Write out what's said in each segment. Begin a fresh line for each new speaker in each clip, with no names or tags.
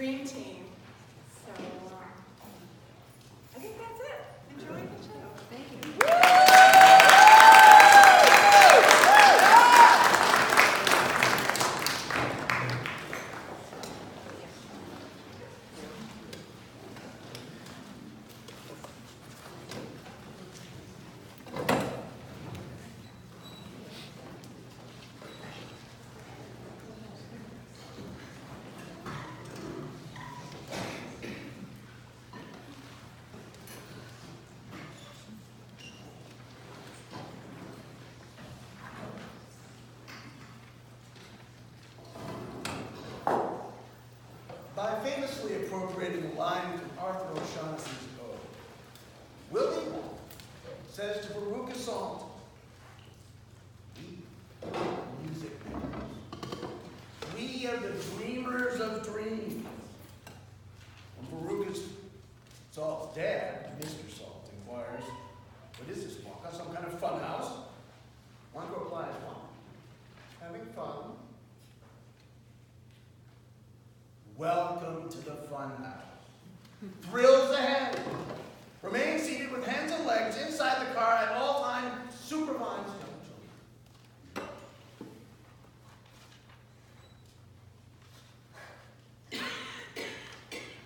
dream team. So I think that's it. Enjoy the show. Thank you.
By famously appropriating a line from Arthur O'Shaughnessy's ode, Willie says to Veruca Salt, "We are music makers. We are the dreamers of dreams." When Veruca Salt's dad, Mr. Salt, inquires, "What is this, Walker? Some kind of fun house?" Wonka replies, "Well, having fun." Welcome to the fun house. Thrills ahead. Remain seated with hands and legs inside the car at all times. Supervise young children.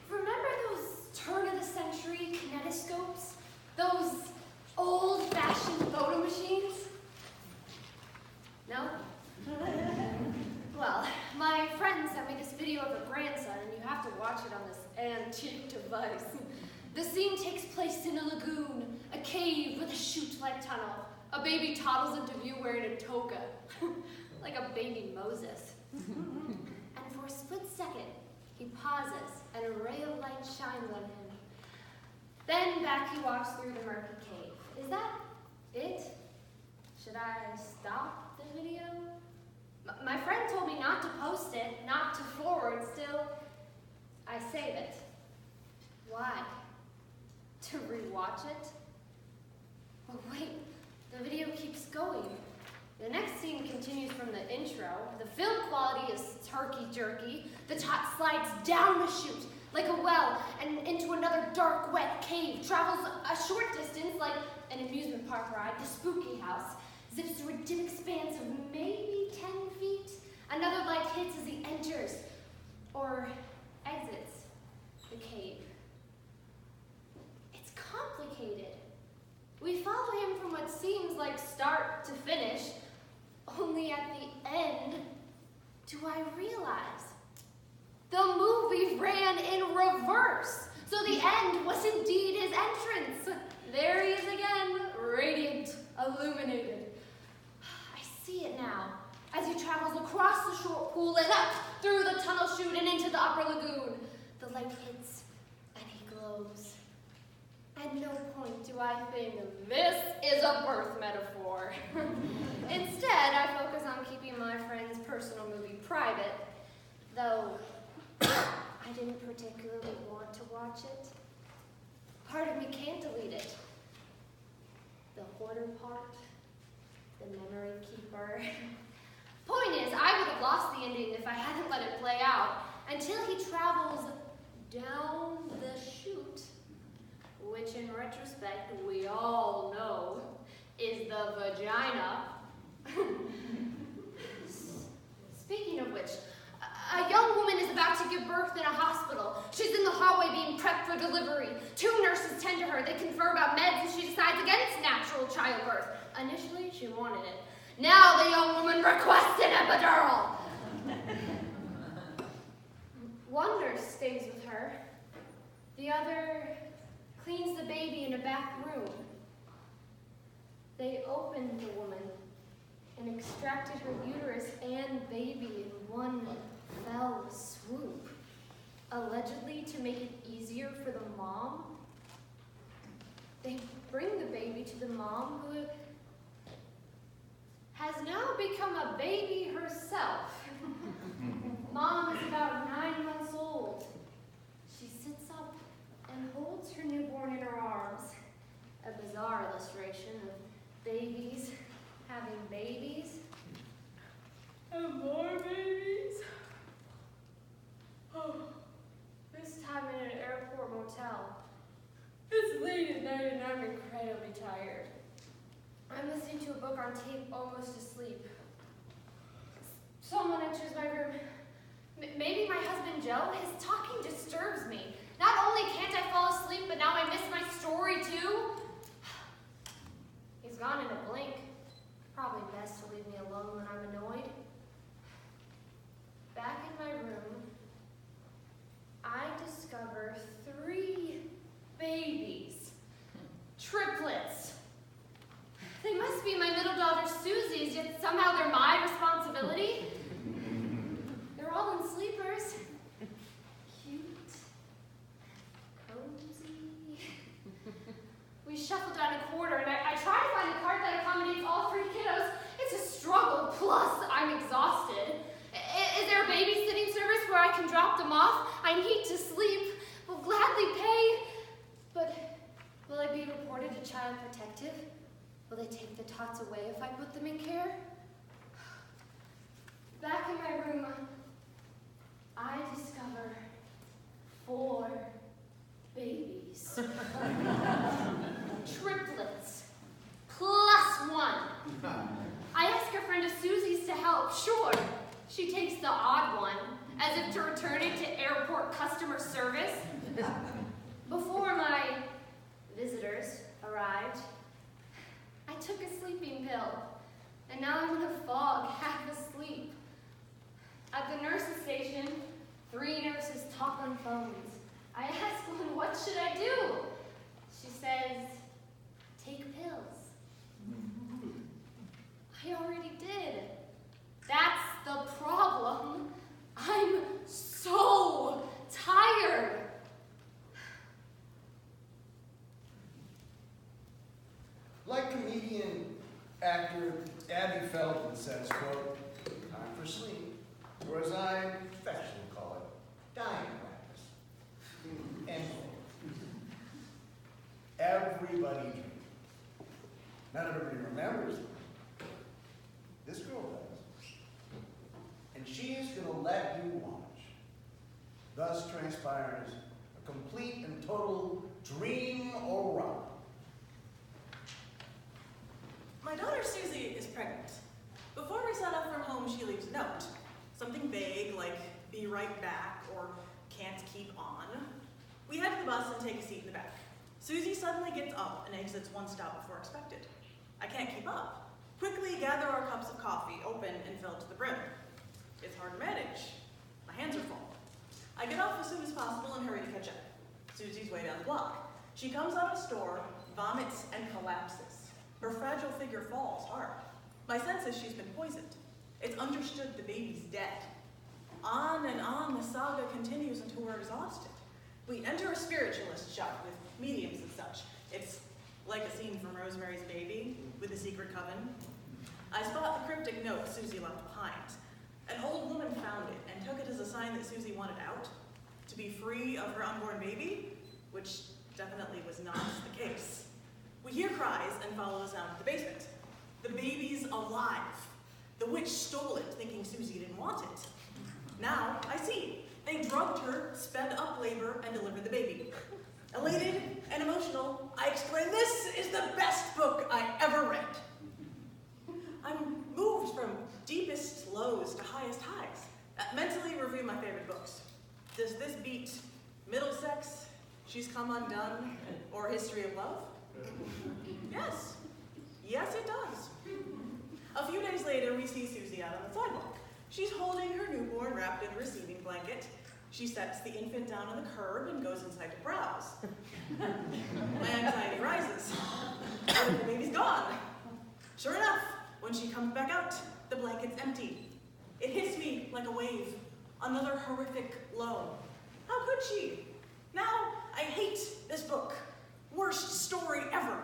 Remember those turn-of-the-century kinetoscopes? Those old-fashioned photo machines? No? Well, my friend sent me this video of her grandson, and you have to watch it on this antique device. The scene takes place in a lagoon, a cave with a chute-like tunnel. A baby toddles into view wearing a toga, like a baby Moses. And for a split second, he pauses, and a ray of light shines on him. Then back he walks through the murky cave. Is that it? Should I stop the video? My friend told me not to post it, not to forward. Still, I save it. Why? To rewatch it? But wait, the video keeps going. The next scene continues from the intro. The film quality is turkey-jerky. The tot slides down the chute like a well and into another dark, wet cave, travels a short distance like an amusement park ride, the spooky house, zips through a dim expanse of maybe 10 feet. Another light hits as he enters or exits the cave. It's complicated. We follow him from what seems like start to finish, only at the end do I realize the movie ran in reverse. So the end was indeed his entrance. There he is again, radiant, illuminated. I see it now, as he travels across the short pool and up through the tunnel chute and into the upper lagoon. The light hits and he glows. At no point do I think this is a birth metaphor. Instead, I focus on keeping my friend's personal movie private, though I didn't particularly want to watch it. Part of me can't delete it. The hoarder part, the memory keeper. Point is, I would have lost the ending if I hadn't let it play out until he travels down the chute, which in retrospect we all know is the vagina. Speaking of which, a young woman is about to give birth in a hospital. She's in the hallway being prepped for delivery. 2 nurses tend to her. They confer about meds and she decides against natural childbirth. Initially, she wanted it. Now the young woman requests an epidural. One nurse stays with her. The other cleans the baby in a back room. They opened the woman and extracted her uterus and baby in one fell swoop, allegedly to make it easier for the mom. They bring the baby to the mom, who has now become a baby herself. Mom is about 9 months old. She sits up and holds her newborn in her arms. A bizarre illustration of babies having babies. And more babies. Oh, on tape, almost asleep. Someone enters my room. Maybe my husband Joe? His talking disturbs me. Not only can't I fall asleep, but now I miss my story too. He's gone in a blink. Probably best to leave me alone when I'm annoyed. Back in my room, I discover 3 babies. Triplets. They must be my middle daughter Susie's, yet somehow they're my responsibility. They're all in sleepers. Cute. Cozy. We shuffle down a corridor, and I try to find a cart that accommodates all 3 kiddos. It's a struggle, plus I'm exhausted. Is there a babysitting service where I can drop them off? I need to sleep. Will gladly pay. But will I be reported to Child Protective? Will they take the tots away if I put them in care? Back in my room, I discover 4 babies. Triplets. +1. I ask a friend of Susie's to help. Sure, she takes the odd one, as if to return it to airport customer service. Before my visitors arrived, I took a sleeping pill, and now I'm in a fog, half asleep. At the nurse's station, 3 nurses talk on phones. I ask one, what should I do? She says, take pills. I already did. That's the problem. I'm so tired.
Like comedian, actor Abby Feldman says, quote, time for sleep, or as I affectionately call it, dying practice. End quote. Everybody dreams. Not everybody remembers them. This girl does. And she's going to let you watch. Thus transpires a complete and total dream aurora.
My daughter Susie is pregnant. Before we set off from home, she leaves a note. Something vague like, be right back, or can't keep on. We head to the bus and take a seat in the back. Susie suddenly gets up and exits 1 stop before expected. I can't keep up. Quickly gather our cups of coffee, open and filled to the brim. It's hard to manage. My hands are full. I get off as soon as possible and hurry to catch up. Susie's way down the block. She comes out of the store, vomits, and collapses. Her fragile figure falls hard. My sense is she's been poisoned. It's understood the baby's dead. On and on the saga continues until we're exhausted. We enter a spiritualist shop with mediums and such. It's like a scene from Rosemary's Baby with the secret coven. I spot the cryptic note Susie left behind. An old woman found it and took it as a sign that Susie wanted out, to be free of her unborn baby, which definitely was not the case. We hear cries and follow the sound to the basement. The baby's alive. The witch stole it, thinking Susie didn't want it. Now, I see. They drugged her, sped up labor, and delivered the baby. Elated and emotional, I exclaim, this is the best book I ever read. I'm moved from deepest lows to highest highs. Mentally review my favorite books. Does this beat Middlesex, She's Come Undone, or History of Love? Yes. Yes, it does. A few days later, we see Susie out on the sidewalk. She's holding her newborn wrapped in a receiving blanket. She sets the infant down on the curb and goes inside to browse. My anxiety rises. The baby's gone. Sure enough, when she comes back out, the blanket's empty. It hits me like a wave. Another horrific low. How could she? Now, I hate this book. Worst story ever.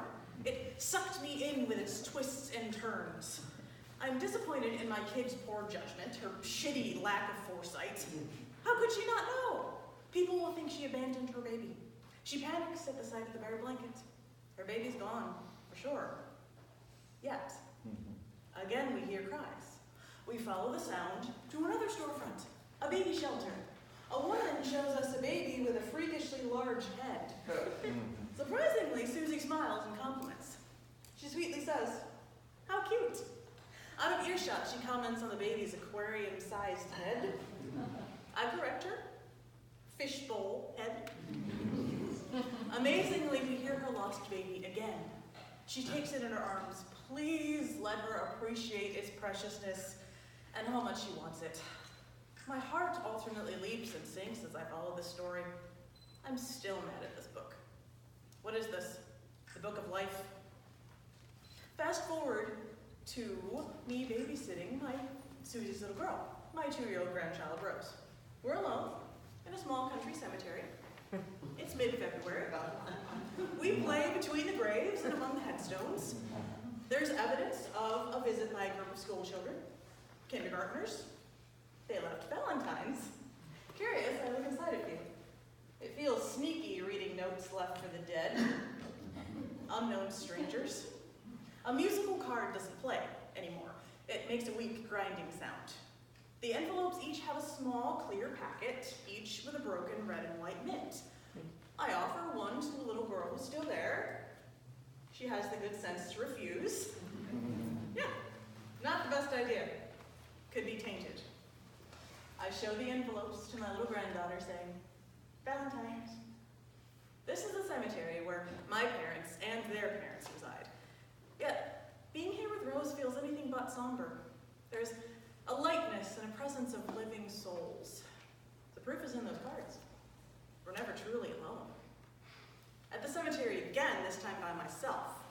It sucked me in with its twists and turns. I'm disappointed in my kid's poor judgment, her shitty lack of foresight. How could she not know? People will think she abandoned her baby. She panics at the sight of the bare blanket. Her baby's gone, for sure. Yet. Again, we hear cries. We follow the sound to another storefront, a baby shelter. A woman shows us a baby with a freakishly large head. Surprisingly, Susie smiles and compliments. She sweetly says, How cute. Out of earshot, she comments on the baby's aquarium-sized head. I correct her. Fishbowl head. Amazingly, we hear her lost baby again. She takes it in her arms. Please let her appreciate its preciousness and how much she wants it. My heart alternately leaps and sinks as I follow this story. I'm still mad at this book. What is this? The book of life? Fast forward to me babysitting my Susie's little girl, my 2-year-old grandchild, Rose. We're alone in a small country cemetery. It's mid-February. We play between the graves and among the headstones. There's evidence of a visit by a group of school children, kindergartners. They left Valentine's. Curious, I look inside of you. It feels sneaky reading notes left for the dead, unknown strangers. A musical card doesn't play anymore. It makes a weak grinding sound. The envelopes each have a small, clear packet, each with a broken red and white mint. I offer one to the little girl who's still there. She has the good sense to refuse. Yeah, not the best idea. Could be tainted. I show the envelopes to my little granddaughter saying, Valentine's. This is a cemetery where my parents and their parents reside. Yet, being here with Rose feels anything but somber. There's a lightness and a presence of living souls. The proof is in those cards. We're never truly alone. At the cemetery again, this time by myself,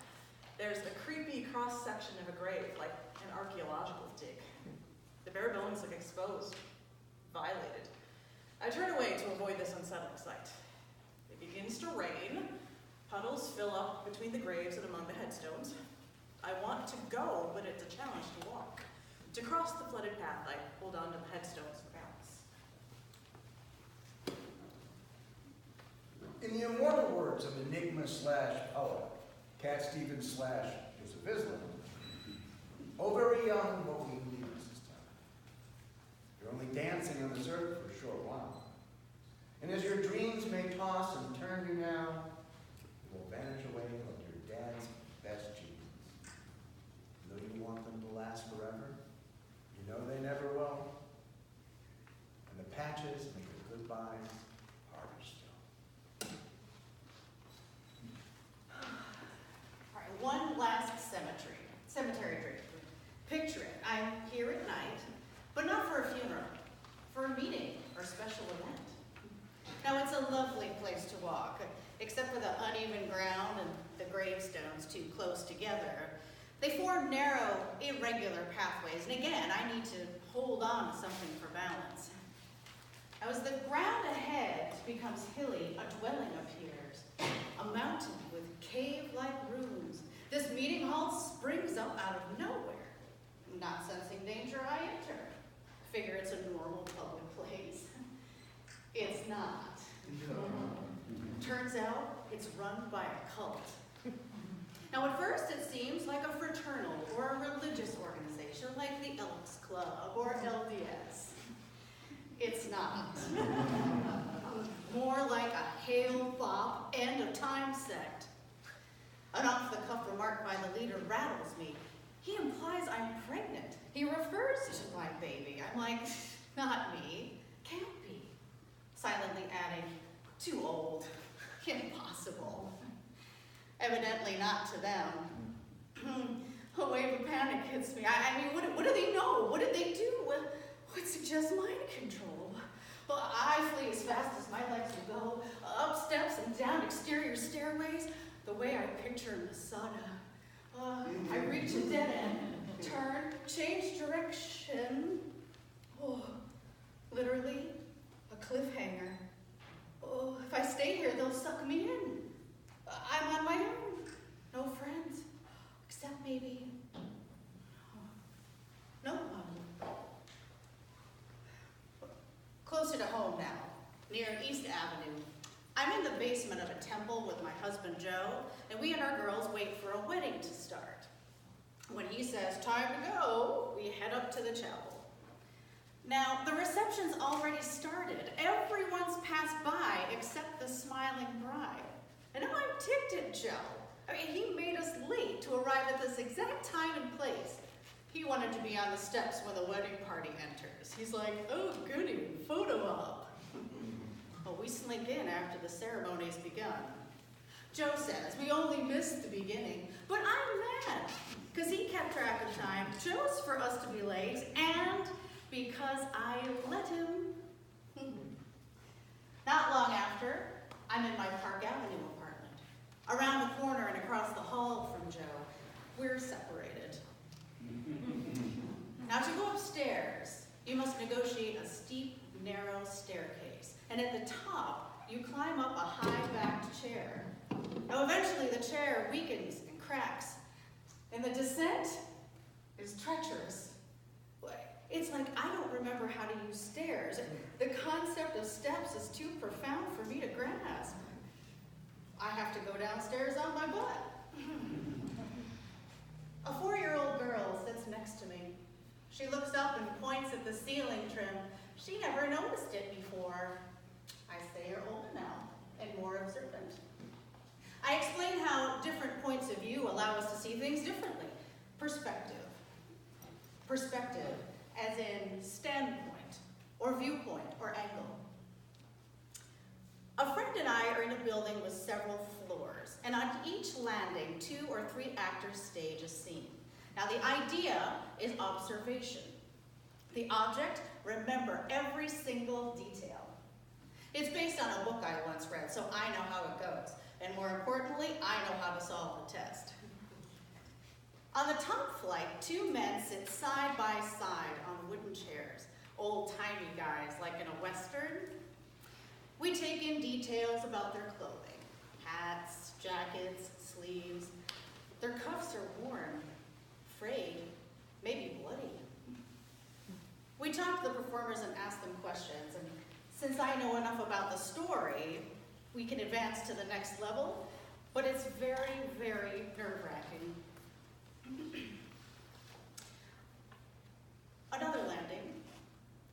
there's a creepy cross-section of a grave, like an archaeological dig. The bare bones look exposed, violated. I turn away to avoid this unsettling sight. It begins to rain. Puddles fill up between the graves and among the headstones. I want to go, but it's a challenge to walk. To cross the flooded path, I hold on to the headstones for balance.
In the immortal words of enigma/poet, Cat Stevens/Joseph Islam, oh, very young, what we need this time. You're only dancing on this earth for a short while. And as your dreams may toss and turn you now, you will vanish away like your dad's best jeans. Though you want them to last forever, you know they never will. And the patches make the goodbyes harder still.
All right, one last cemetery dream. Picture it. I'm here at night, but not for a funeral, for a meeting or special event. Now, it's a lovely place to walk, except for the uneven ground and the gravestones too close together. They form narrow, irregular pathways, and again, I need to hold on to something for balance. Now, as the ground ahead becomes hilly, a dwelling appears, a mountain with cave-like rooms. This meeting hall springs up out of nowhere. Not sensing danger, I enter. Figure it's a normal public place. It's not. Turns out it's run by a cult. Now, at first, it seems like a fraternal or a religious organization like the Elks Club or LDS. It's not. More like a hail bop end of time sect. An off-the-cuff remark by the leader rattles me. He implies I'm pregnant. He refers to my baby. I'm like, not me. Can't be. Silently adding, too old. Impossible. Evidently not to them. A wave of panic hits me. I mean, what do they know? What did they do? What suggests mind control? Well, I flee as fast as my legs will go, up steps and down exterior stairways, the way I picture Masada. I reach a dead end, turn, change direction. Oh, literally a cliffhanger. Oh, if I stay here, they'll suck me in. I'm on my own. No friends, except maybe no one. Closer to home now, near East Avenue. I'm in the basement of a temple with my husband Joe, and we and our girls wait for a wedding to start. When he says, time to go, we head up to the chapel. Now, the reception's already started. Everyone's passed by except the smiling bride. And now I'm ticked at Joe. I mean, he made us late to arrive at this exact time and place. He wanted to be on the steps when the wedding party enters. He's like, oh goody, photo op. Well, we slink in after the ceremony's begun. Joe says we only missed the beginning, but I'm mad, because he kept track of time, chose for us to be late, and because I let him. Not long after, I'm in my Park Avenue apartment. Around the corner and across the hall from Joe, we're separated. Now to go upstairs, you must negotiate a steep, narrow staircase. And at the top, you climb up a high-backed chair. Now eventually the chair weakens and cracks. And the descent is treacherous. It's like I don't remember how to use stairs. The concept of steps is too profound for me to grasp. I have to go downstairs on my butt. A 4-year-old girl sits next to me. She looks up and points at the ceiling trim. She never noticed it before. I say you're older now and more observant. I explain how different points of view allow us to see things differently. Perspective. Perspective, as in standpoint, or viewpoint, or angle. A friend and I are in a building with several floors, and on each landing, 2 or 3 actors stage a scene. Now the idea is observation. The object, remember every single detail. It's based on a book I once read, so I know how it goes. And more importantly, I know how to solve the test. On the top flight, 2 men sit side by side on wooden chairs, old-timey guys like in a Western. We take in details about their clothing, hats, jackets, sleeves. Their cuffs are worn, frayed, maybe bloody. We talk to the performers and ask them questions, and since I know enough about the story, we can advance to the next level, but it's very, very nerve-wracking. Another landing,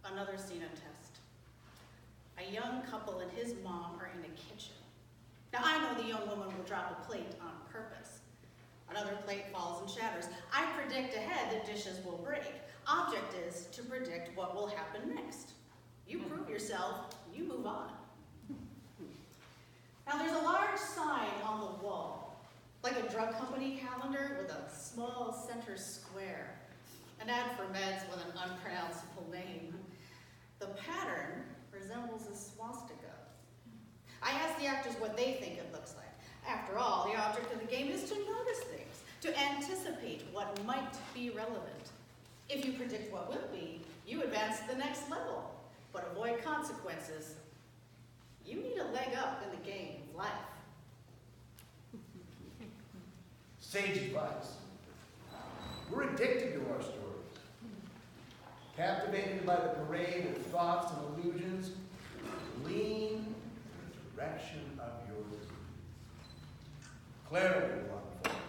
another scene and test. A young couple and his mom are in a kitchen. Now I know the young woman will drop a plate on purpose. Another plate falls and shatters. I predict ahead that dishes will break. Object is to predict what will happen next. You prove yourself, you move on. Now there's a large sign on the wall, like a drug company calendar with a small center square. An ad for meds with an unpronounceable name. The pattern resembles a swastika. I ask the actors what they think it looks like. After all, the object of the game is to notice things, to anticipate what might be relevant. If you predict what will be, you advance to the next level, but avoid consequences. You need a leg up in the game of life.
Sage advice. We're addicted to our stories. Captivated by the parade of thoughts and illusions, lean in the direction of your dreams. Clarity will unfold.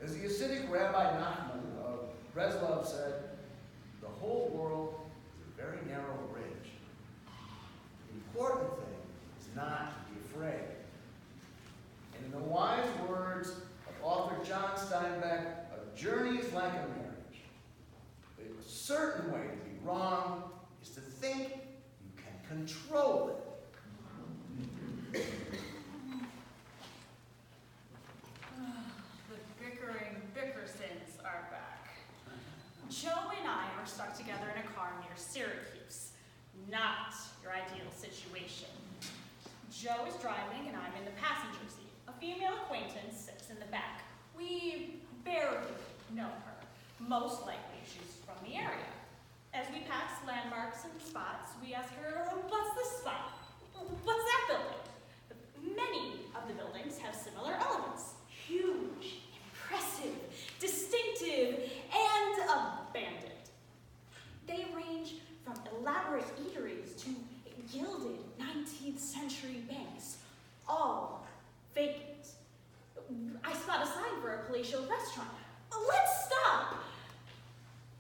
As the Hasidic Rabbi Nachman of Breslov said, the whole world is a very narrow bridge. The important thing is not to be afraid. And in the wise words of author John Steinbeck, a journey is like a marriage. A certain way to be wrong is to think you can control it.
The bickering Bickersons are back. Joe and I are stuck together in a car near Syracuse. Not your ideal situation. Joe is driving and I'm in the passenger seat. A female acquaintance sits in the back. We barely know her. Most likely she's from the area. As we pass landmarks and spots, we ask her, what's this spot? What's that building? Many of the buildings have similar elements. Huge, impressive, distinctive, and abandoned. They range from elaborate eateries to gilded 19th century banks, all vacant. I spot a sign for a palatial restaurant. Let's stop!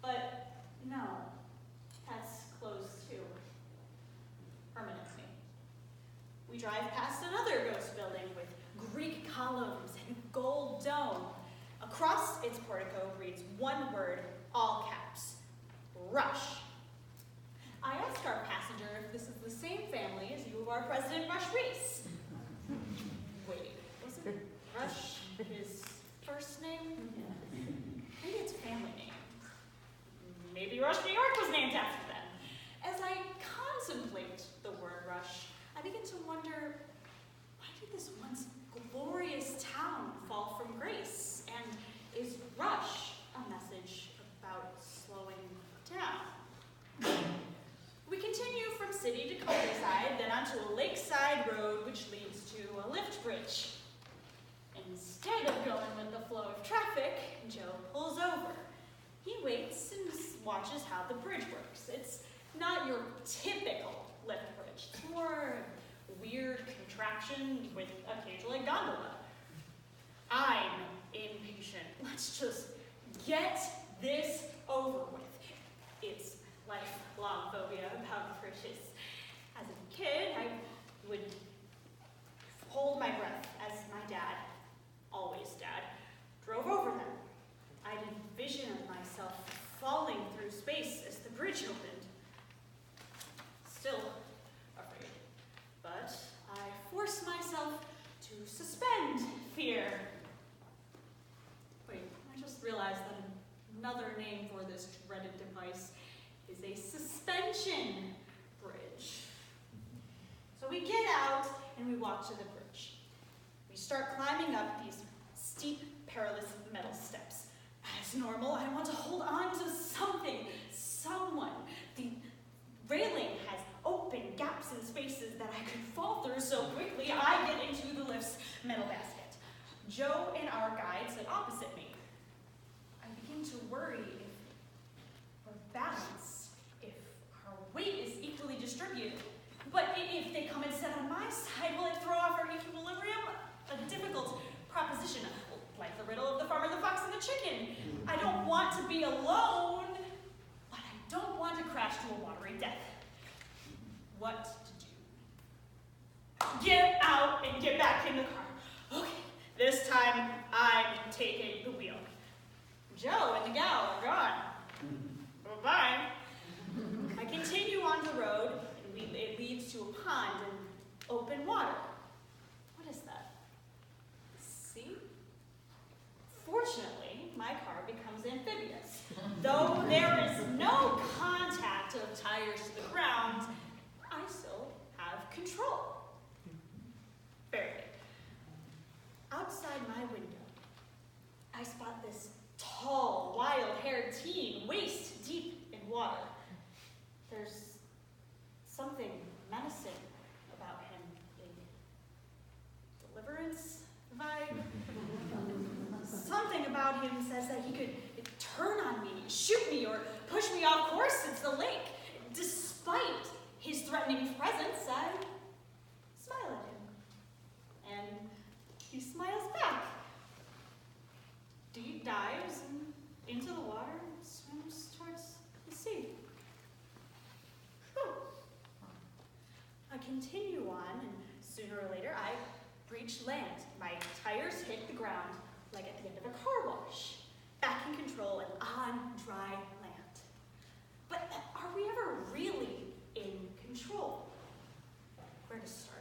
But no, that's closed too. Permanently. We drive past another ghost building with Greek columns all caps, Rush. I asked our passenger if this is the same family as U of R President Rush Reese. Wait, wasn't Rush his first name? Maybe it's a family name. Maybe Rush, New York was named after them. As I contemplate the word Rush, I begin to wonder, why did this once glorious town fall from grace? And is Rush a message about slowing down? We continue from city to countryside, then onto a lakeside road which leads to a lift bridge. Instead of going with the flow of traffic, Joe pulls over. He waits and watches how the bridge works. It's not your typical lift bridge. It's more weird contraption with occasionally gondola. I'm impatient. Let's just get this over with. It's lifelong phobia about bridges. As a kid, I would hold my breath as my dad, always dad, drove over them. I'd envision myself falling through space as the bridge opened. Still afraid, but I force myself to suspend fear. Wait, I just realized that another name for this dreaded device is a suspension bridge. So we get out and we walk to the bridge. We start climbing up these steep, perilous metal steps. As normal, I want to hold on to something, someone. The railing has open gaps and spaces that I could fall through so quickly I get into the lift's metal basket. Joe and our guide sit opposite me. I begin to worry if we're balanced, if our weight is equally distributed. But if they come and sit on my side, will it throw off our equilibrium? A difficult proposition, like the riddle of the farmer, the fox, and the chicken. I don't want to be alone, but I don't want to crash to a watery death. What to do? Get out and get back in the car. Okay, this time I'm taking the wheel. Joe and the gal are gone. Bye-bye. I continue on the road, and it leads to a pond and open water. What is that? Sea? Fortunately, my car becomes amphibious. Though there is no contact of tires to the ground, I still have control. Very good. Outside my window, I spot this tall, wild-haired teen waist deep in water. There's something menacing about him, a deliverance vibe. Something about him says that he could turn on me, shoot me, or push me off course into the lake. Despite his threatening presence, I smile at him, and he smiles back. Deep dives into the water and swims towards the sea. Whew. I continue on, and sooner or later I reach land. My tires hit the ground like at the end of a car wash. Back in control and on dry land. But are we ever really in control? Where to start?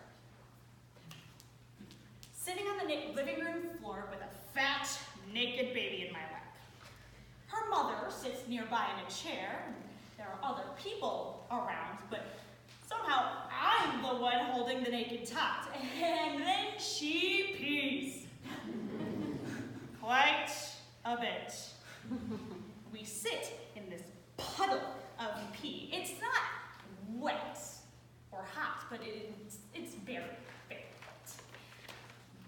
Sitting on the living room floor with a fat, naked baby in my lap. Her mother sits nearby in a chair, and there are other people around, but somehow I'm the one holding the naked tot. And then she pees. Quite a bit. We sit in this puddle of pee. It's not wet or hot, but it's very, very wet.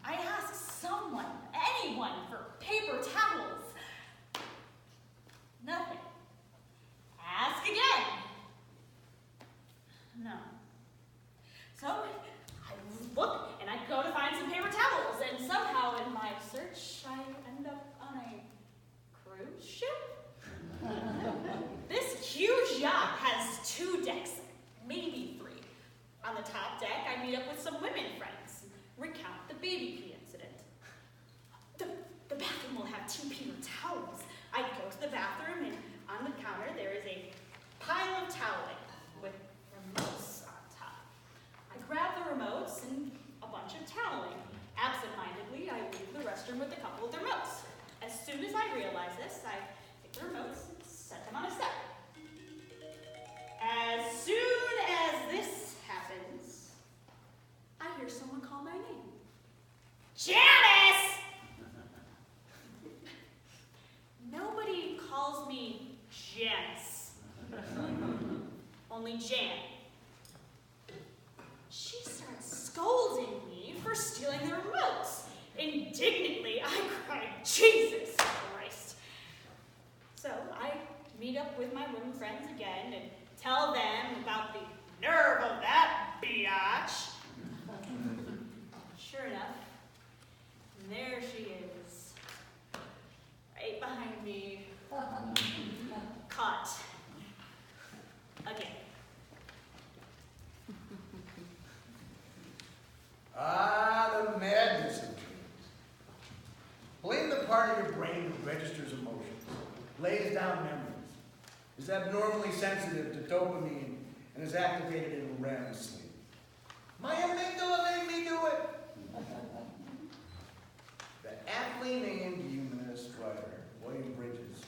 I ask someone, anyone, for paper towels. Nothing. Ask again. No. So I look and I go to find some paper towels, and somehow in my search I end up on a cruise ship. This huge yacht has 2 decks, maybe 3. On the top deck, I meet up with some women friends, recount the baby pee incident. The bathroom will have 2 paper towels. I go to the bathroom and me Janice. Only Jan. She starts scolding me for stealing the remotes. Indignantly, I cried, Jesus Christ. So I meet up with my women friends again and tell them about the nerve of that biatch. Sure enough, there she is, right behind me, caught again.
Ah, the madness of dreams. Blame the part of your brain that registers emotions, lays down memories, is abnormally sensitive to dopamine, and is activated in REM sleep. My amygdala made me do it. The aptly named humanist writer, William Bridges,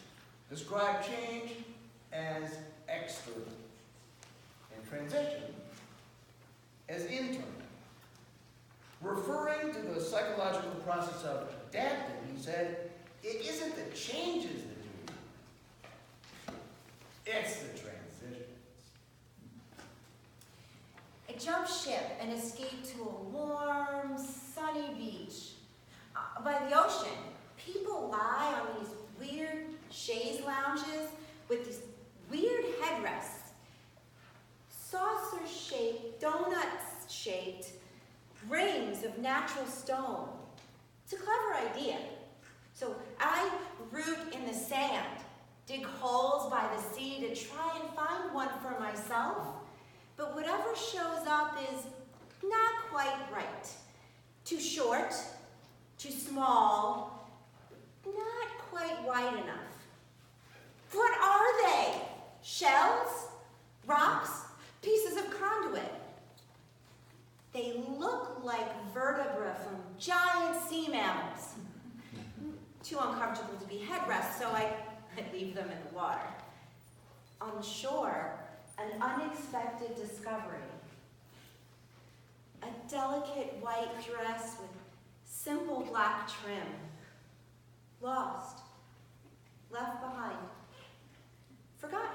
described change as external and transition as internal. Referring to the psychological process of adapting, he said, it isn't the changes that do it, it's the transitions.
I jumped ship and escaped to a warm, sunny beach. By the ocean, people lie on these weird chaise lounges with these weird headrests. Saucer-shaped, donut-shaped rings of natural stone. It's a clever idea. So I root in the sand, dig holes by the sea to try and find one for myself. But whatever shows up is not quite right. Too short, too small, not quite wide enough. What are they? Shells? Rocks? Pieces of conduit? They look like vertebrae from giant sea mammals. Too uncomfortable to be headrests, so I leave them in the water. On the shore, an unexpected discovery. A delicate white dress with simple black trim. Lost. Left behind. Forgotten.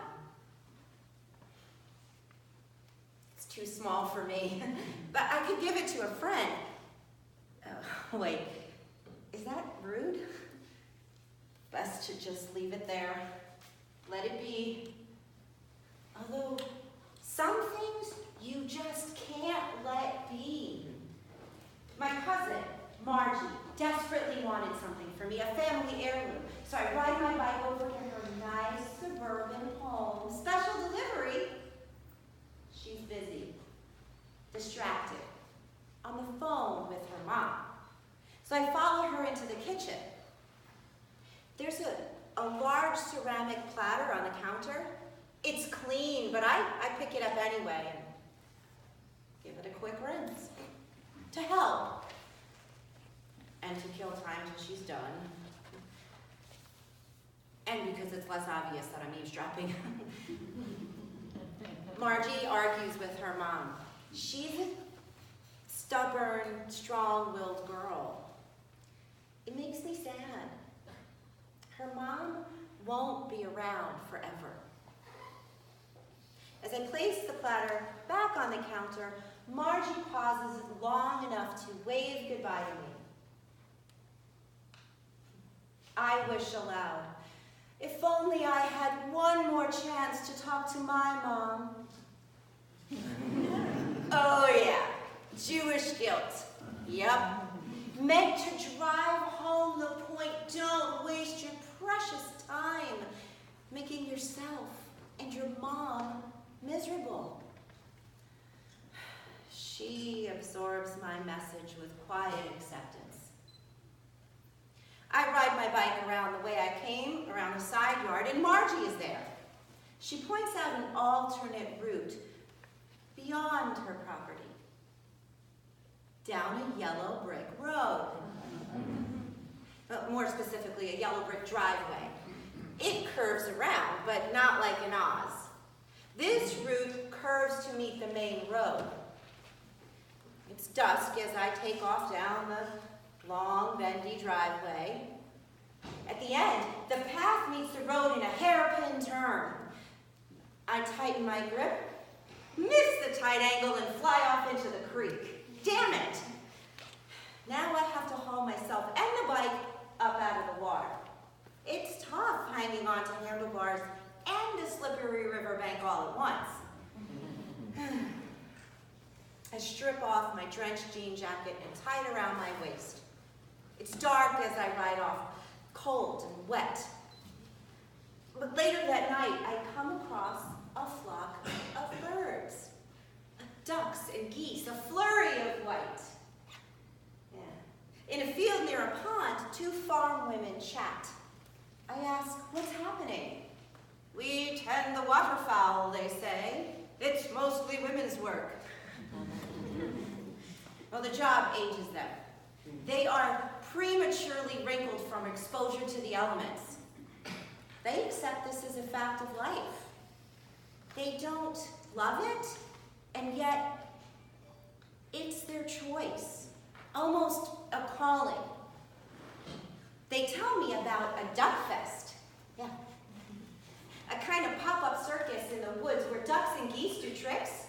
It's too small for me, but I could give it to a friend. Oh, wait, is that rude? Best to just leave it there. Let it be. Although, some things you just can't let be. My cousin, Margie, desperately wanted something for me, a family heirloom. So I ride my bike over to her nice suburban home. Special delivery. She's busy, distracted, on the phone with her mom. So I follow her into the kitchen. There's a large ceramic platter on the counter. It's clean, but I pick it up anyway and give it a quick rinse. To help. And to kill time till she's done. And because it's less obvious that I'm eavesdropping. Margie argues with her mom. She's a stubborn, strong-willed girl. It makes me sad. Her mom won't be around forever. As I place the platter back on the counter, Margie pauses long enough to wave goodbye to me. I wish aloud, if only I had one more chance to talk to my mom. Oh yeah, Jewish guilt. Yep. Meant to drive home the point, don't waste your precious time making yourself and your mom miserable. She absorbs my message with quiet acceptance. I ride my bike around the way I came, around the side yard, and Margie is there. She points out an alternate route beyond her property, down a yellow brick road. More specifically, a yellow brick driveway. It curves around, but not like in Oz. This route curves to meet the main road. It's dusk as I take off down the long, bendy driveway. At the end, the path meets the road in a hair tighten my grip, miss the tight angle, and fly off into the creek. Damn it! Now I have to haul myself and the bike up out of the water. It's tough hanging onto handlebars and a slippery riverbank all at once. I strip off my drenched jean jacket and tie it around my waist. It's dark as I ride off, cold and wet. But later that night, I come across a flock of birds. Ducks and geese, a flurry of white. Yeah. In a field near a pond, two farm women chat. I ask, what's happening? We tend the waterfowl, they say. It's mostly women's work. Well, the job ages them. They are prematurely wrinkled from exposure to the elements. They accept this as a fact of life. They don't love it, and yet it's their choice, almost a calling. They tell me about a duck fest. Yeah. A kind of pop-up circus in the woods where ducks and geese do tricks.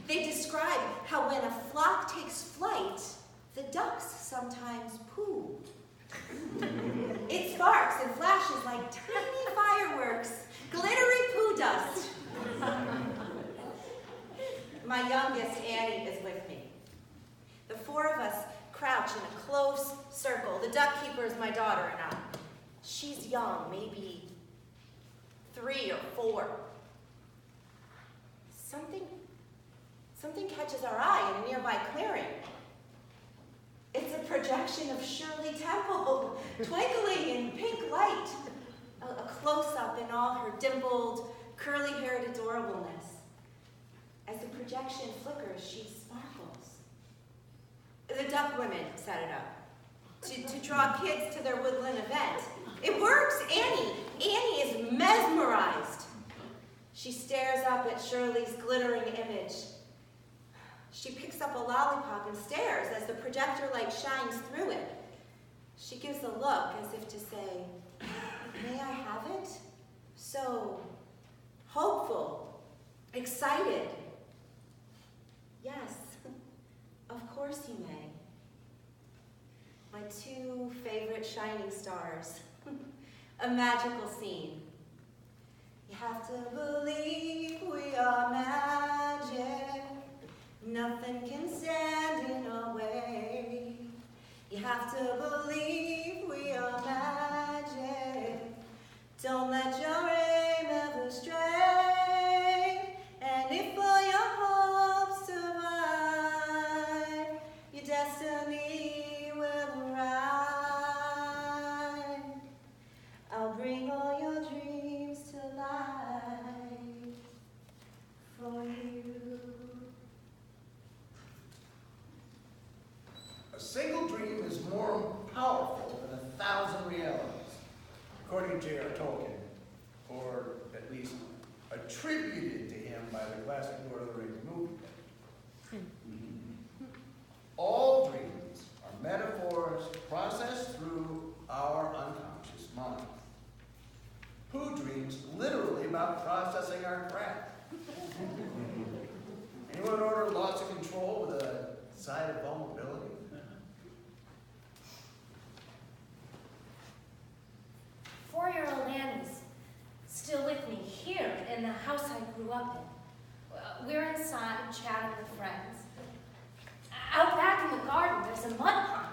They describe how when a flock takes flight, the ducks sometimes poo. It sparks and flashes like tiny fireworks, glittery poo dust. My youngest, Annie, is with me. The four of us crouch in a close circle. The duck keeper is my daughter and I. She's young, maybe 3 or 4. Something catches our eye in a nearby clearing. It's a projection of Shirley Temple, twinkling in pink light. A close-up in all her dimpled, curly-haired adorableness. As the projection flickers, she sparkles. The duck women set it up to draw kids to their woodland event. It works, Annie is mesmerized. She stares up at Shirley's glittering image. She picks up a lollipop and stares as the projector light shines through it. She gives a look as if to say, may I have it? So hopeful, excited. Yes, of course you may. My 2 favorite shining stars. A magical scene. You have to believe we are magic. Nothing can stand in our way. You have to believe we are magic. Don't let your aim ever stray. And if all your hopes survive, your destiny will arrive. I'll bring all your dreams to life for you.
A single dream is more powerful than 1,000 realities, according to J.R. Tolkien, or at least attributed to him by the classic Lord of the Rings movie. All dreams are metaphors processed through our unconscious mind. Pooh dreams literally about processing our crap. Anyone order lots of control with a side of vulnerability?
Four-year-old Annie's still with me here in the house I grew up in. We're inside chatting with friends. Out back in the garden, there's a mud pond.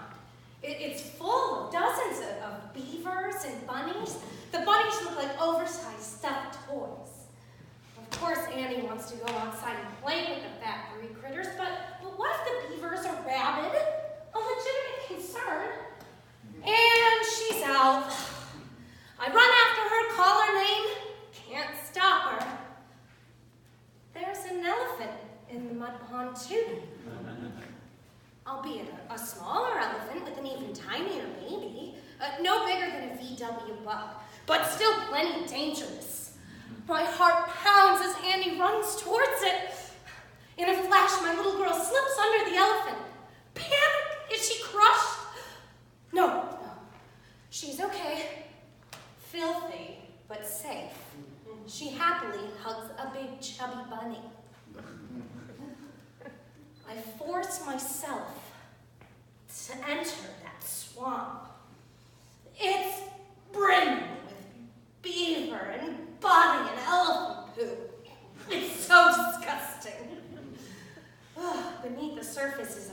It's full of dozens of beavers and bunnies. The bunnies look like oversized stuffed toys. Of course, Annie wants to go outside and play with the fat furry critters, but what if the beavers are rabid? A legitimate concern. And she's out. I run after her, call her name, can't stop her. There's an elephant in the mud pond too. Albeit a smaller elephant with an even tinier baby. No bigger than a VW buck, but still plenty dangerous. My heart pounds as Annie runs towards it. In a flash, my little girl slips under the elephant. Panic! Is she crushed? No. She's okay. Filthy, but safe. She happily hugs a big chubby bunny. I force myself to enter that swamp. It's brimming with beaver and bunny and elephant poop. It's so disgusting. Beneath the surface is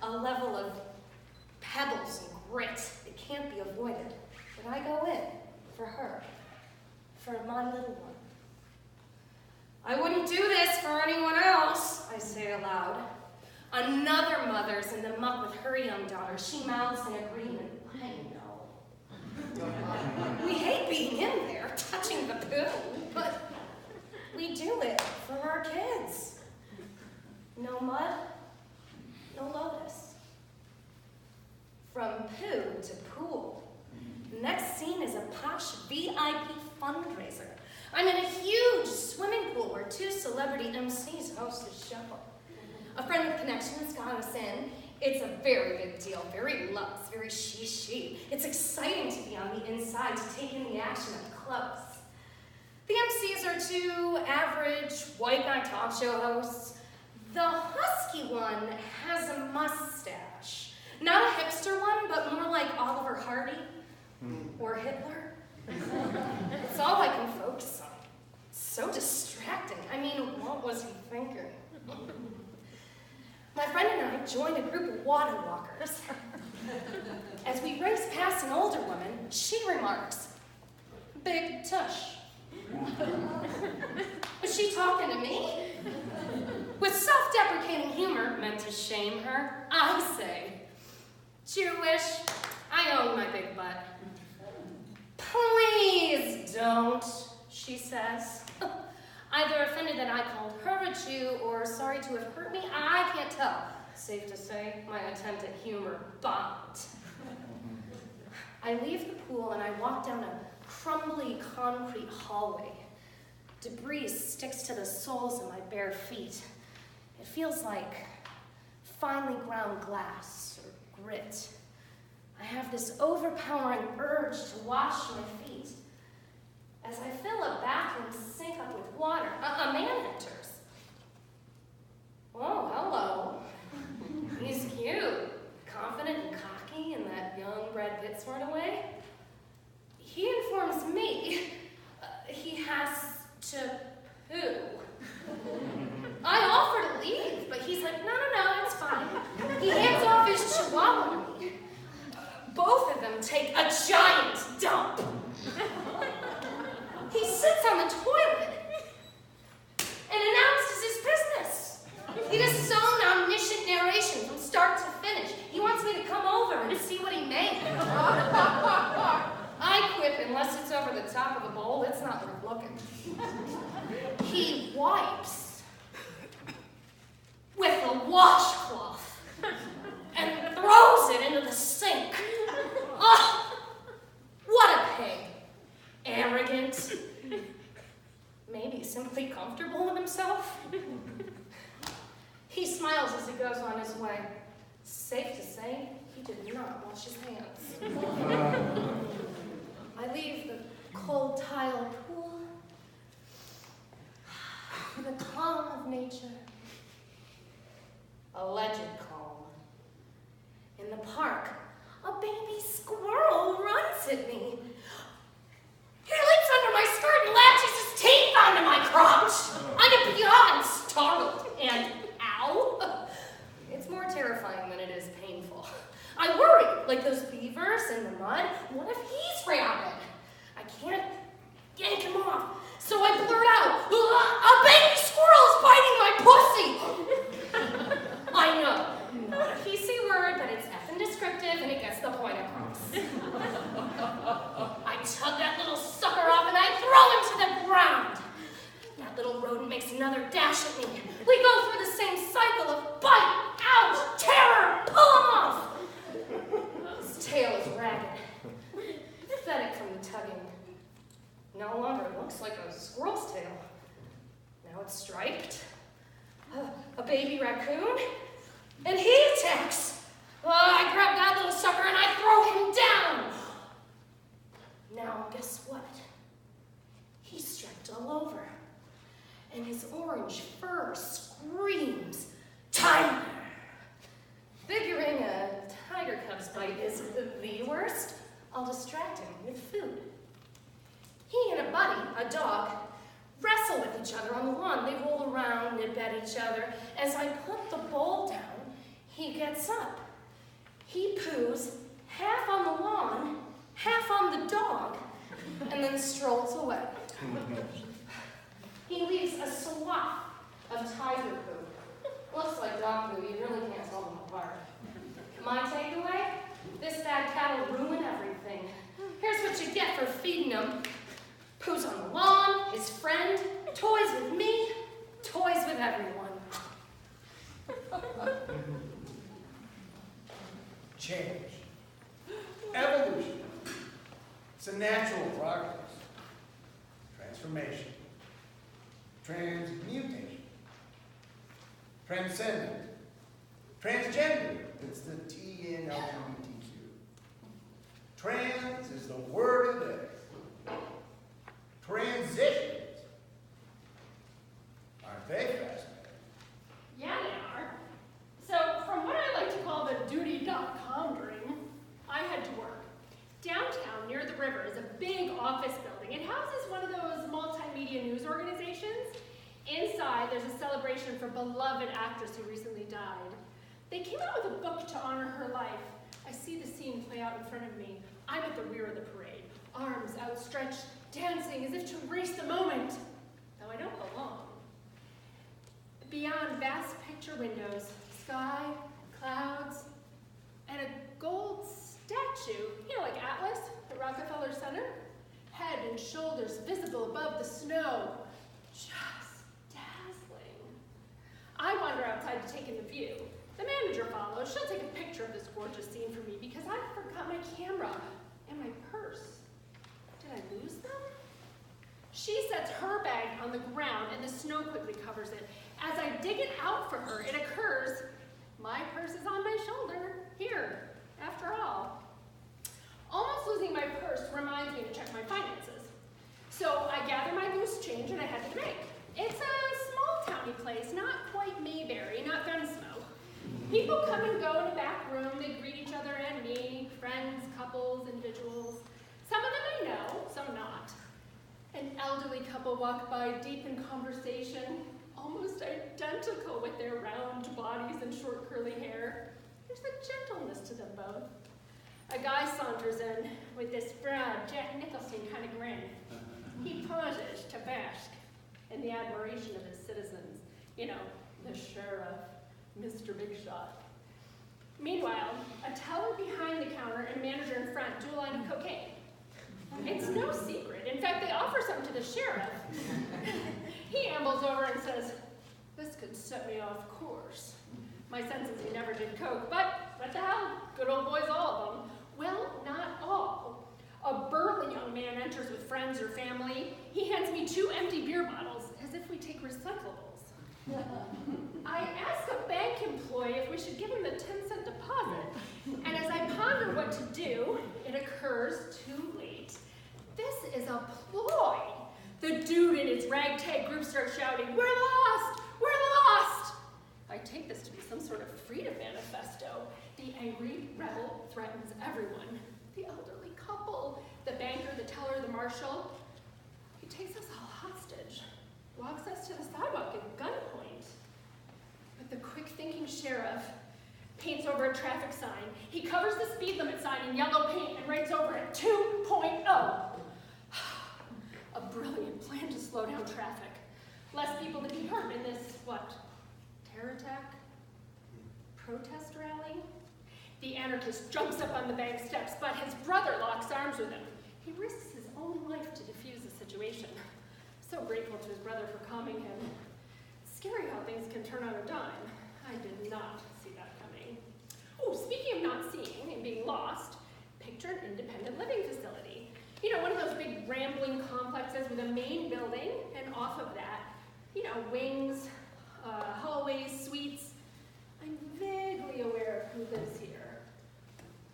a level of pebbles and grit. It can't be avoided. But I go in for her, for my little one. I wouldn't do this for anyone else, I say aloud. Another mother's in the muck with her young daughter. She mouths in agreement. I know. We hate being in there, touching the poo, but we do it for our kids. No mud, no lotus. From poo to pool. Next scene is a posh VIP fundraiser. I'm in a huge swimming pool where 2 celebrity MCs host the show. A friend with connections got us in. It's a very big deal, very luxe, very she. It's exciting to be on the inside, to take in the action up close. The MCs are 2 average white guy talk show hosts. The husky one has a mustache. Not a hipster one, but more like Oliver Hardy or Hitler. It's all I can focus on. So distracting. I mean, what was he thinking? My friend and I joined a group of water walkers. As we race past an older woman, she remarks, "Big tush." Was she talking to me? With self-deprecating humor meant to shame her, I say, "Jewish, I own my big butt." "Please don't," she says. Either offended that I called her a Jew or sorry to have hurt me, I can't tell. Safe to say, my attempt at humor bombed. I leave the pool and I walk down a crumbly concrete hallway. Debris sticks to the soles of my bare feet. It feels like finely ground glass or grit. I have this overpowering urge to wash my feet. As I fill a bathroom sink up with water, a man enters. Oh, hello. He's cute, confident and cocky in that young Brad Pitt sort of way. He informs me he has to poo. I offer to leave, but he's like, no, it's fine. He hands off his chihuahua to me. Both of them take a giant dump. He sits on the toilet and announces his business. He does his own omniscient narration from start to finish. He wants me to come over and see what he made. I quip, unless it's over the top of the bowl, it's not worth looking. He wipes with a washcloth and throws it into the sink. Oh, what a pig. Arrogant. Maybe simply comfortable with himself. He smiles as he goes on his way. Safe to say, he did not wash his hands. I leave the cold tile pool, the calm of nature, alleged calm. In the park, a baby squirrel runs at me. He leaps under my skirt and latches his teeth onto my crotch. I get beyond startled and ow. It's more terrifying than it is painful. I worry, like those beavers in the mud. What if he's rabid? I can't yank him off, so I blurt out, "A baby squirrel's biting my pussy!" I know, not a PC word, but it's effing descriptive and it gets the point across. I tug that little sucker off and I throw him to the ground. That little rodent makes another dash at me. We go through the same cycle of bite, ouch, terror, pull him off. His tail is ragged, pathetic from the tugging. No longer looks like a squirrel's tail. Now it's striped. A baby raccoon. And he attacks. I grab that little sucker and I throw him down. Now, guess what? and his orange fur screams, "Tiger!" Figuring a tiger cub's bite is the worst, I'll distract him with food. He and a buddy, a dog, wrestle with each other on the lawn. They roll around, nip at each other. As I put the bowl down, he gets up. He poos half on the lawn, half on the dog, and then strolls away. He leaves a swath of tiger poo. Looks like dog poo, you really can't tell them apart. My takeaway? This bad cat'll ruin everything. Here's what you get for feeding him. Poos on the lawn, his friend, toys with me, toys with everyone.
Change. Evolution. It's a natural progress. Transformation. Transmutation. Transcendent. Transgender. It's the T in LGBTQ. Trans is the word of the day. Transitions. Aren't they fascinating?
Yeah, they are. So, from what I like to call the duty.com dream, I had to work. Downtown, near the river, is a big office building. It houses one of those multimedia news organizations. Inside, there's a celebration for beloved actress who recently died. They came out with a book to honor her life. I see the scene play out in front of me. I'm at the rear of the parade, arms outstretched, dancing as if to embrace the moment, though I don't belong. Beyond vast picture windows, sky, clouds, and a gold statue, like Atlas at Rockefeller Center, head and shoulders visible above the snow, just dazzling. I wander outside to take in the view. The manager follows. She'll take a picture of this gorgeous scene for me because I forgot my camera and my purse. Did I lose them? She sets her bag on the ground and the snow quickly covers it. As I dig it out for her, it occurs, my purse is on my shoulder, here, after all. Almost losing my purse reminds me to check my finances. So I gather my loose change and I head to the bank. It's a small towny place, not quite Mayberry, not Gunsmoke. People come and go in the back room, they greet each other and me, friends, couples, individuals. Some of them I know, some not. An elderly couple walk by deep in conversation, almost identical with their round bodies and short curly hair. There's a gentleness to them both. A guy saunters in with this broad Jack Nicholson kind of grin. He pauses to bask in the admiration of his citizens. The sheriff, Mr. Big Shot. Meanwhile, a teller behind the counter and a manager in front do a line of cocaine. It's no secret. In fact, they offer some to the sheriff. He ambles over and says, "This could set me off course." My sense is he never did coke, but what the hell? Good old boys, all of them. Well, not all. A burly young man enters with friends or family. He hands me 2 empty beer bottles, as if we take recyclables. I ask a bank employee if we should give him the 10-cent deposit, and as I ponder what to do, it occurs too late. This is a ploy. The dude in his ragtag group starts shouting, "We're lost! We're lost!" I take this to be some sort of freedom manifesto. The angry rebel threatens everyone. The elderly couple, the banker, the teller, the marshal. He takes us all hostage, walks us to the sidewalk at gunpoint. But the quick-thinking sheriff paints over a traffic sign. He covers the speed limit sign in yellow paint and writes over it 2.0. A brilliant plan to slow down traffic. Less people to be hurt in this, terror attack? Protest rally? The anarchist jumps up on the bank steps, but his brother locks arms with him. He risks his own life to defuse the situation. So grateful to his brother for calming him. Scary how things can turn on a dime. I did not see that coming. Oh, speaking of not seeing and being lost, picture an independent living facility. One of those big rambling complexes with a main building, and off of that, wings, hallways, suites. I'm vaguely aware of who lives here.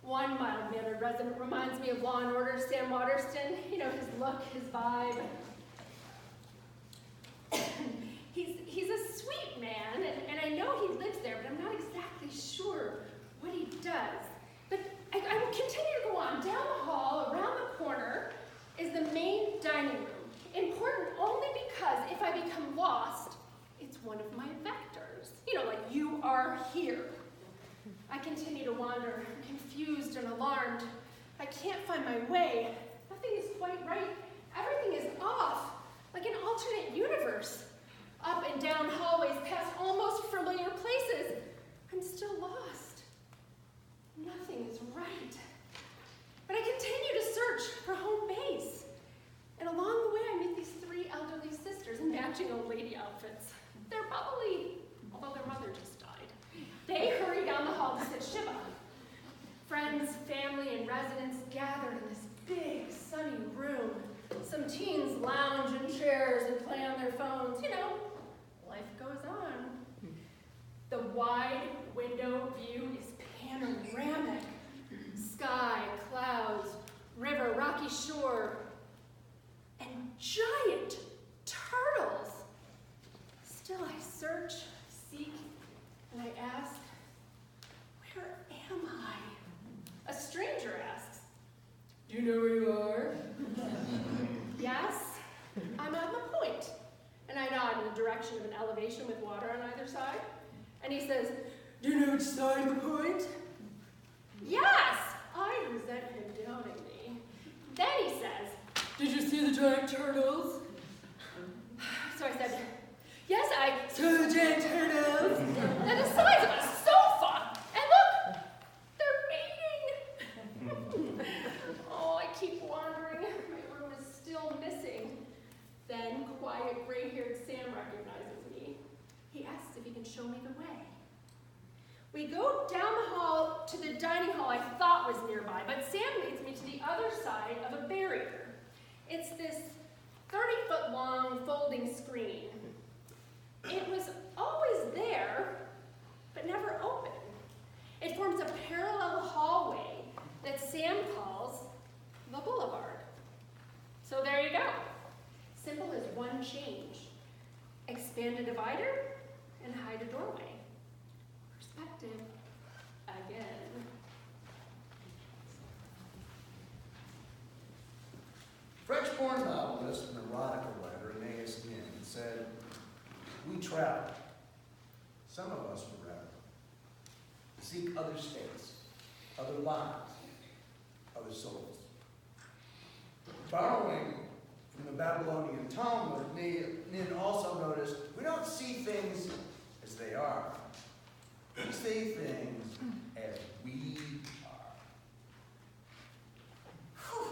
One mild-mannered resident reminds me of Law & Order, Sam Waterston. His look, his vibe.
the main dining room. Important only because if I become lost, it's one of my vectors. You know, like you are here. I continue to wander, confused and alarmed. I can't find my way. Nothing is quite right. Everything is off, like an alternate universe. Up and down hallways, past almost familiar places. I'm still lost. Nothing is right. But I continue to search for home base. And along the way, I meet these three elderly sisters in matching old lady outfits. They're bubbly, although their mother just died. They hurry down the hall to sit Shiva. Friends, family, and residents gathered in this big, sunny room. Some teens lounge in chairs and play on their phones. You know, life goes on. The wide window view is panoramic. Sky, clouds, river, rocky shore, and giant turtles. Still I search, seek, and I ask, where am I? A stranger asks, do you know where you are? Yes, I'm on the point. And I nod in the direction of an elevation with water on either side. And he says, do you know which side of the point? Yes! I resent him doubting me. Then he says, did you see the giant turtles? So I said, yes, I saw the giant turtles. They're the size of a sofa. And look, they're mating. Oh, I keep wandering. My room is still missing. Then quiet, gray-haired Sam recognizes me. He asks if he can show me the way. We go down the hall to the dining hall I thought was nearby, but Sam leads me to the other side of a barrier. It's this 30-foot-long folding screen. It was always there, but never open. It forms a parallel hallway that Sam calls the boulevard. So there you go. Simple as one change. Expand a divider and hide a doorway. Perspective again.
French-born novelist and erotica writer Aeneas Nin said, we travel. Some of us would rather seek other states, other lives, other souls. Borrowing from the Babylonian Talmud, Nin also noticed, we don't see things as they are. We see things as we are.
Whew.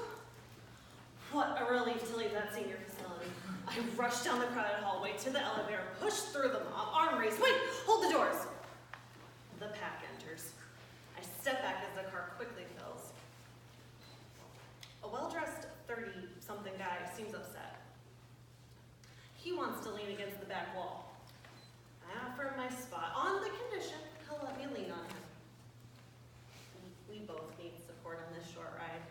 What a relief to leave that senior facility. I rushed down the crowded hallway to the elevator, pushed through the mob, arm race. Wait, hold the doors. The pack enters. I step back as the car quickly fills. A well-dressed 30-something guy seems upset. He wants to lean against the back wall. I offer him my spot on the condition he'll let me lean on him. We both need support on this short ride.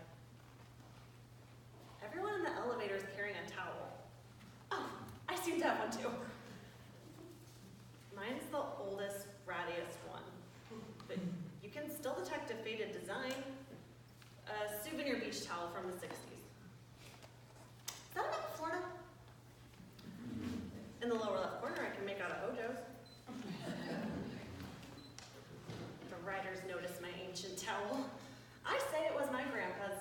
Everyone in the elevator is carrying a towel. Oh, I seem to have one too. Mine's the oldest, rattiest one, but you can still detect a faded design. A souvenir beach towel from the 60s. Is that about Florida? In the lower left corner, I can make out a Hojo's. The writers notice my ancient towel. I say it was my grandpa's.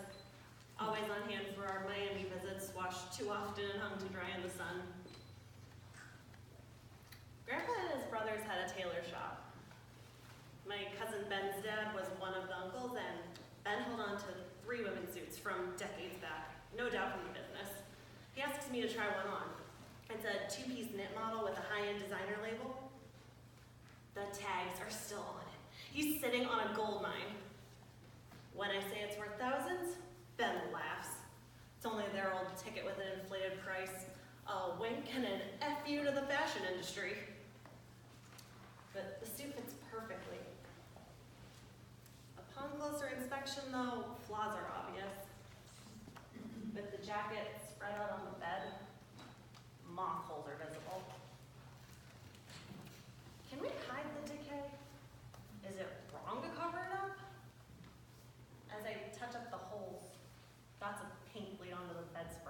Always on hand for our Miami visits, washed too often and hung to dry in the sun. Grandpa and his brothers had a tailor shop. My cousin Ben's dad was one of the uncles, and Ben held on to 3 women's suits from decades back, no doubt from the business. He asks me to try one on. It's a 2-piece knit model with a high-end designer label. The tags are still on it. He's sitting on a gold mine. When I say it's worth thousands, Ben laughs. It's only their old ticket with an inflated price, a wink and an F you to the fashion industry. But the suit fits perfectly. Upon closer inspection though, flaws are obvious. With the jacket spread out on the bed, moth holes are visible. Can we hide the decay? Is it wrong to cover it up? As I touch up the holes, dots of paint bleed onto the bedspread.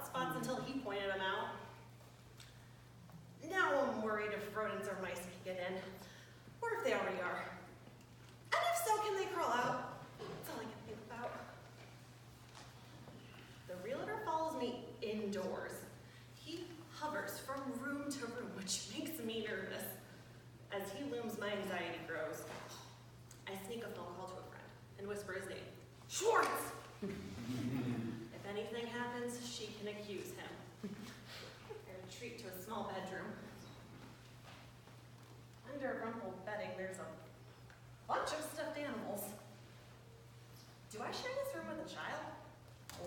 hot spots until he pointed them out. Now I'm worried if rodents or mice can get in, or if they already are. And if so, can they crawl out? That's all I can think about. The realtor follows me indoors. He hovers from room to room, which makes me nervous. As he looms, my anxiety grows. I sneak a phone call to a friend and whisper his name. Schwartz! If anything happens, she can accuse him. I retreat to a small bedroom. Under rumpled bedding, there's a bunch of stuffed animals. Do I share this room with a child?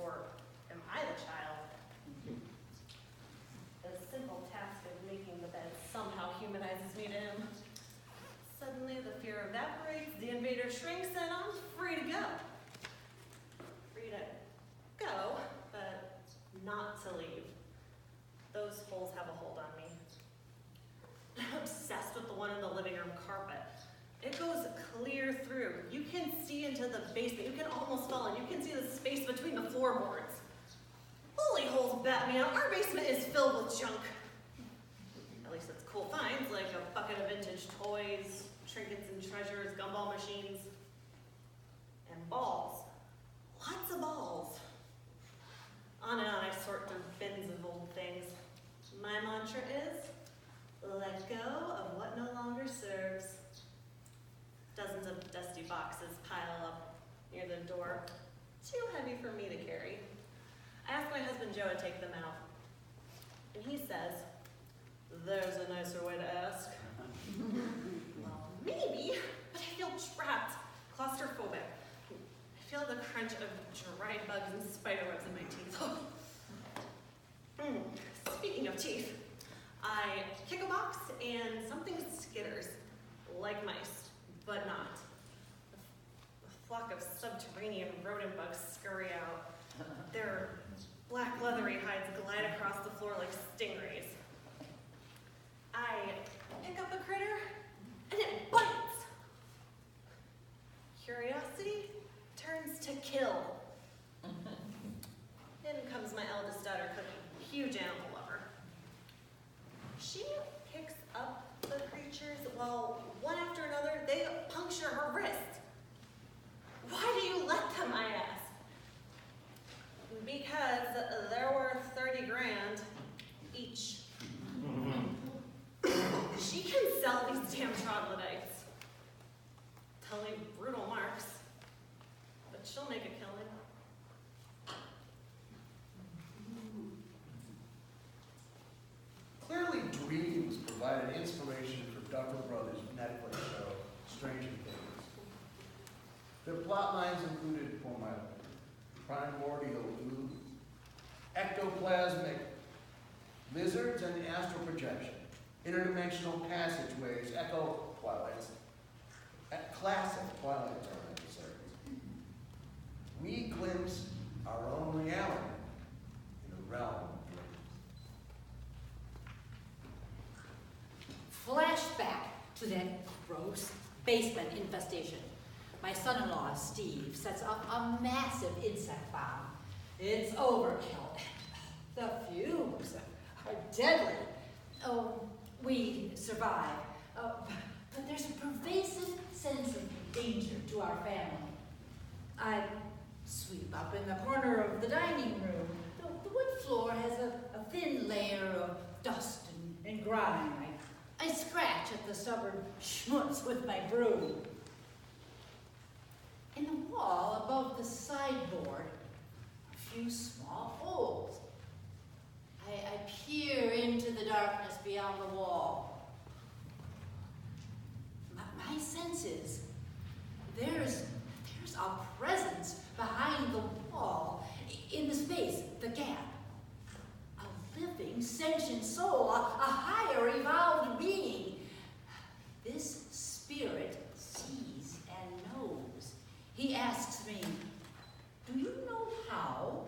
Or am I the child? The simple task of making the bed somehow humanizes me to him. Suddenly, the fear evaporates, the invader shrinks, and I'm free to go. Free to go, but not to leave. Those holes have a hold on me. I'm obsessed with the one in the living room carpet. It goes clear through. You can see into the basement. You can almost fall in. You can see the space between the floorboards. Holy holes, Batman. Our basement is filled with junk. At least it's cool finds, like a bucket of vintage toys, trinkets and treasures, gumball machines, and balls. Lots of balls. On and on I sort through bins of old things. My mantra is, let go of what no longer serves. Dozens of dusty boxes pile up near the door, too heavy for me to carry. I ask my husband Joe to take them out, and he says, there's a nicer way to ask. Well, maybe, but I feel trapped, claustrophobic. I feel the crunch of dried bugs and spiderwebs in my teeth. Speaking of teeth, I kick a box and something skitters, like mice, but not. A flock of subterranean rodent bugs scurry out. Their black leathery hides glide across the floor like stingrays. I pick up a critter, and it bites. Curiosity turns to kill. In comes my eldest daughter, Cookie, huge animal lover. She picks up the creatures while one after another, they puncture her wrist. Why do you let them, I ask? Because they're worth 30 grand each. She can sell these damn troglodytes. They'll leave brutal marks, but she'll make a killing.
Clearly, dreams provided inspiration for Duffer Brothers' Netflix show, Stranger Things. Their plot lines included primordial ooze, ectoplasmic lizards, and astral projection, interdimensional passageways, echo twilights, classic Twilight Zone episodes. We glimpse our own reality in a realm of dreams.
Flashback to that gross basement infestation. My son-in-law, Steve, sets up a massive insect bomb. It's overkill. The fumes are deadly. Oh, we survive. But there's a pervasive sense of danger to our family. I sweep up in the corner of the dining room. The wood floor has a thin layer of dust and grime. I scratch at the stubborn schmutz with my broom. In the wall above the sideboard, a few small holes. I peer into the darkness beyond the wall. My sense is there's a presence behind the wall, in the space, the gap. A living, sentient soul, a higher evolved being. This spirit sees and knows. He asks me, do you know how?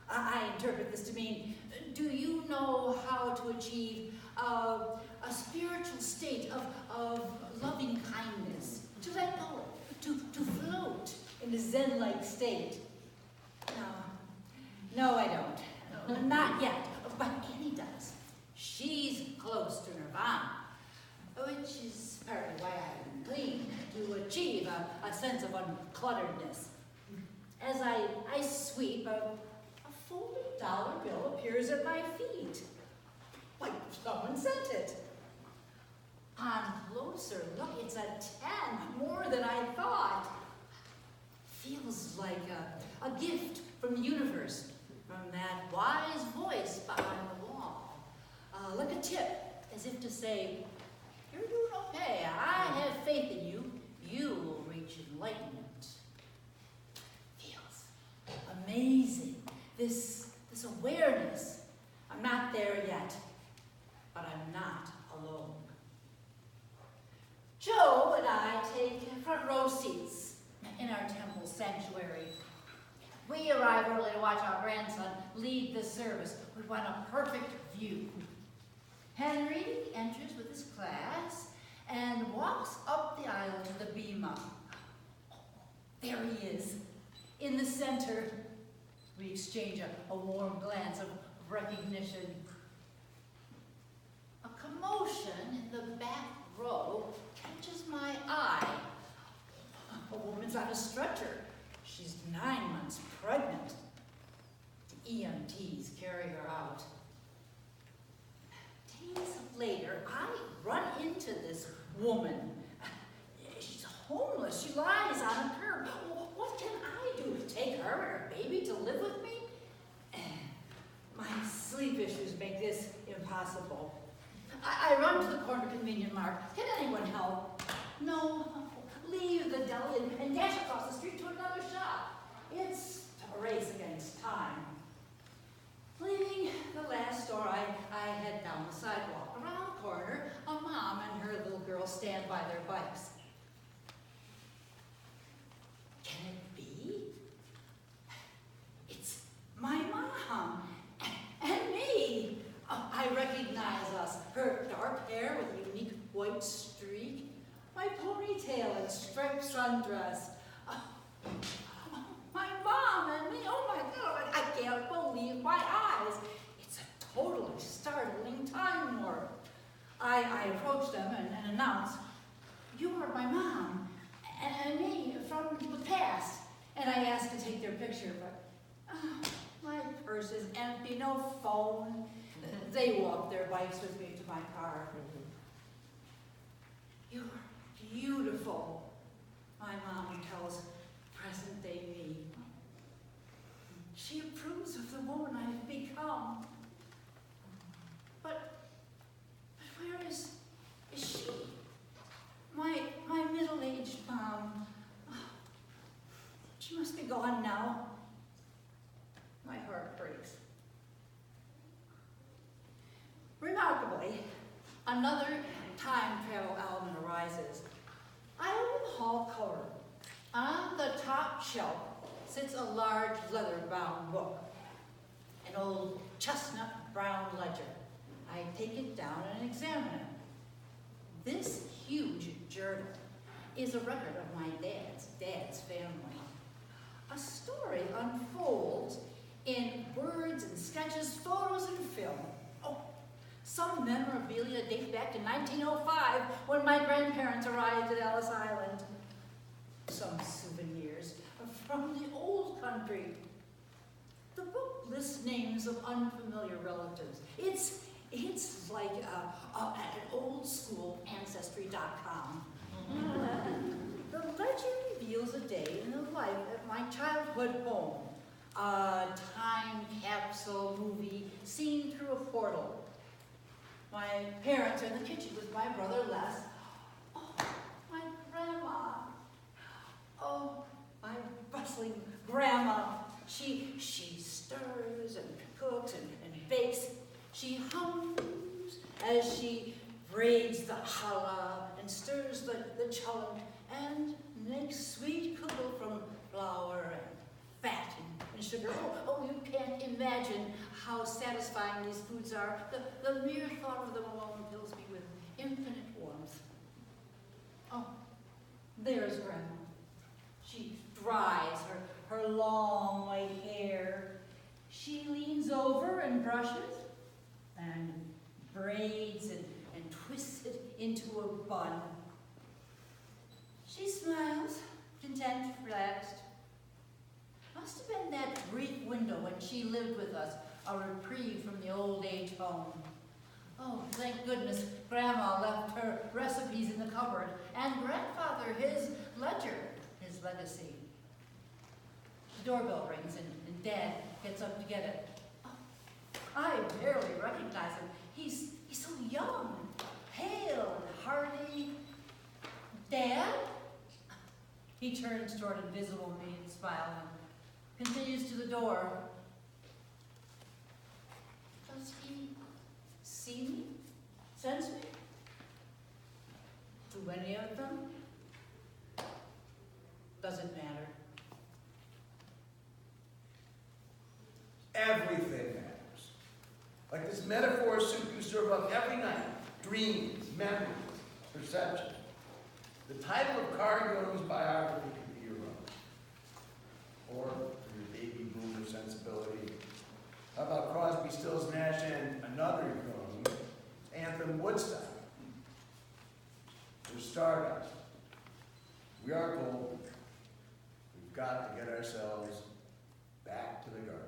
I interpret this to mean, do you know how to achieve a spiritual state of loving kindness? To let go, to float in a Zen-like state. No, I don't. Not yet, but Annie does. She's close to nirvana, which is partly why I'm clean, to achieve a sense of unclutteredness. As I sweep, a folded dollar bill appears at my feet. Like someone sent it. On closer look, it's a 10, more than I thought. Feels like a gift from the universe, from that wise voice behind the wall. Like a tip, as if to say, you're doing okay, I have faith in you, you will reach enlightenment. Feels amazing, this awareness. I'm not there yet, but I'm not alone. Joe and I take front row seats in our temple sanctuary. We arrive early to watch our grandson lead the service. We want a perfect view. Henry enters with his class and walks up the aisle to the bema. There he is, in the center. We exchange a warm glance of recognition. A commotion in the back row catches my eye. A woman's on a stretcher. She's 9 months pregnant. The EMTs carry her out. Days later, I run into this woman. She's homeless. She lies on a curb. What can I do? Take her and her baby to live with me? My sleep issues make this impossible. I run to the corner convenience mart. Can anyone help? No. Leave the deli and dash across the street to another shop. It's a race against time. Leaving the last store, I head down the sidewalk. Around the corner, a mom and her little girl stand by their bikes. Can it be? It's my mom and me. Oh, I recognize us. Her dark hair with a unique white streak, my ponytail and striped sundress. My mom and me, oh my God, I can't believe my eyes. It's a totally startling time warp. I approach them and announce, you are my mom and me from the past. And I ask to take their picture, but my purse is empty, no phone. They walk their bikes with me to my car. You're beautiful, my mom tells present-day me. She approves of the woman I have become. But where is she? My middle-aged mom. She must be gone now. My heart breaks. Remarkably, another time travel element arises. I open the hall cover. On the top shelf sits a large leather-bound book, an old chestnut brown ledger. I take it down and examine it. This huge journal is a record of my dad's family. A story unfolds in words and sketches, photos and film. Oh, some memorabilia date back to 1905 when my grandparents arrived at Ellis Island. Some souvenirs from the old country. The book lists names of unfamiliar relatives. It's like an old school Ancestry.com. The legend reveals a day in the life of my childhood home. A time capsule movie seen through a portal. My parents are in the kitchen with my brother Les. Oh, my grandma. Oh, my bustling grandma. She stirs and cooks and bakes. She hums as she braids the challah and stirs the cholent and makes sweet kugel from flour and fat and sugar. Oh, you can't imagine how satisfying these foods are. The mere thought of them alone fills me with infinite warmth. Oh, there's Grandma. She dries her long white hair. She leans over and brushes, and braids and twists it into a bun. She smiles, content, relaxed. Must have been that brief window when she lived with us, a reprieve from the old age home. Oh, thank goodness Grandma left her recipes in the cupboard, and Grandfather his ledger, his legacy. The doorbell rings, and Dad gets up to get it. Oh, I barely recognize him. He's so young, pale and hearty. Dad? He turns toward invisible me and smiles and continues to the door. Does he see me? Sense me? Do any of them? Doesn't matter.
Everything matters. Like this metaphor soup you serve up every night. Dreams, memories, perception. The title of Carl Jung's biography could be your own. Or your baby boomer sensibility. How about Crosby, Stills, Nash, and another Jung, anthem Woodstock? We're stardust. We are golden. We've got to get ourselves back to the garden.